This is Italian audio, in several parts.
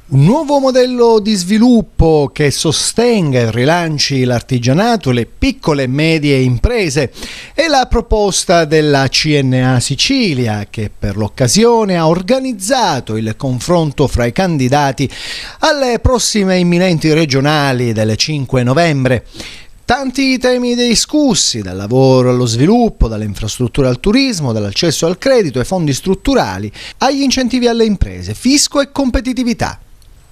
Un nuovo modello di sviluppo che sostenga e rilanci l'artigianato e le piccole e medie imprese è la proposta della CNA Sicilia, che per l'occasione ha organizzato il confronto fra i candidati alle prossime imminenti regionali del 5 novembre. Tanti temi discussi, dal lavoro allo sviluppo, dalle infrastrutture al turismo, dall'accesso al credito ai fondi strutturali, agli incentivi alle imprese, fisco e competitività.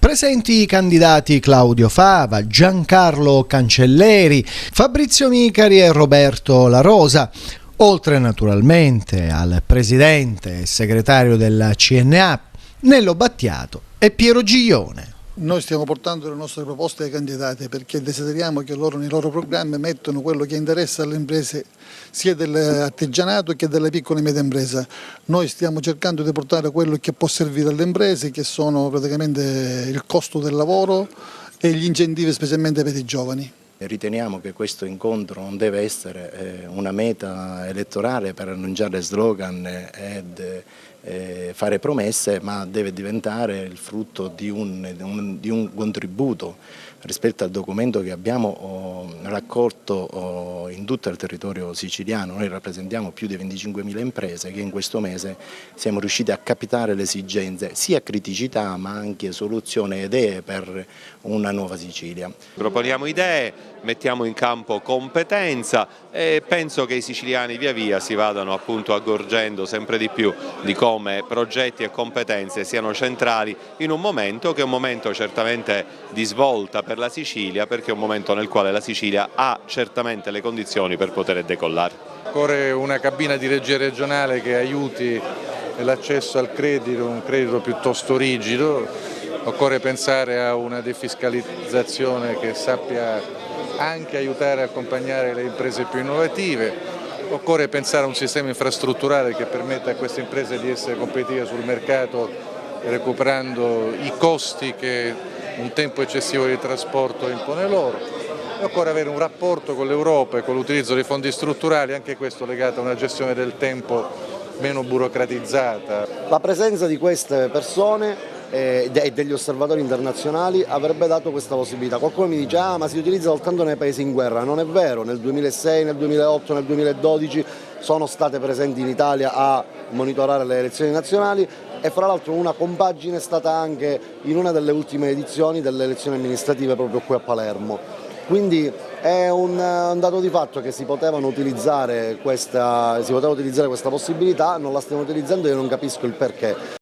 Presenti i candidati Claudio Fava, Giancarlo Cancelleri, Fabrizio Micari e Roberto La Rosa, oltre naturalmente al presidente e segretario della CNA, Nello Battiato e Piero Giglione. Noi stiamo portando le nostre proposte ai candidati perché desideriamo che loro nei loro programmi mettano quello che interessa alle imprese sia dell'artigianato che delle piccole e medie imprese. Noi stiamo cercando di portare quello che può servire alle imprese, che sono praticamente il costo del lavoro e gli incentivi specialmente per i giovani. Riteniamo che questo incontro non deve essere una meta elettorale per annunciare slogan ed fare promesse, ma deve diventare il frutto di un contributo rispetto al documento che abbiamo raccolto in tutto il territorio siciliano. Noi rappresentiamo più di 25.000 imprese che in questo mese siamo riusciti a captare le esigenze, sia criticità ma anche soluzioni e idee per una nuova Sicilia. Proponiamo idee, mettiamo in campo competenza e penso che i siciliani via via si vadano appunto accorgendo sempre di più di come progetti e competenze siano centrali in un momento che è un momento certamente di svolta per la Sicilia, perché è un momento nel quale la Sicilia ha certamente le condizioni per poter decollare. Occorre una cabina di regia regionale che aiuti l'accesso al credito, un credito piuttosto rigido. Occorre pensare a una defiscalizzazione che sappia anche aiutare a accompagnare le imprese più innovative. Occorre pensare a un sistema infrastrutturale che permetta a queste imprese di essere competitive sul mercato, recuperando i costi che un tempo eccessivo di trasporto impone loro. Occorre avere un rapporto con l'Europa e con l'utilizzo dei fondi strutturali, anche questo legato a una gestione del tempo meno burocratizzata. La presenza di queste persone e degli osservatori internazionali avrebbe dato questa possibilità. Qualcuno mi dice ma si utilizza soltanto nei paesi in guerra. Non è vero, nel 2006, nel 2008, nel 2012 sono state presenti in Italia a monitorare le elezioni nazionali e fra l'altro una compagine è stata anche in una delle ultime edizioni delle elezioni amministrative proprio qui a Palermo. Quindi è un dato di fatto che si poteva utilizzare questa possibilità, non la stiamo utilizzando e io non capisco il perché.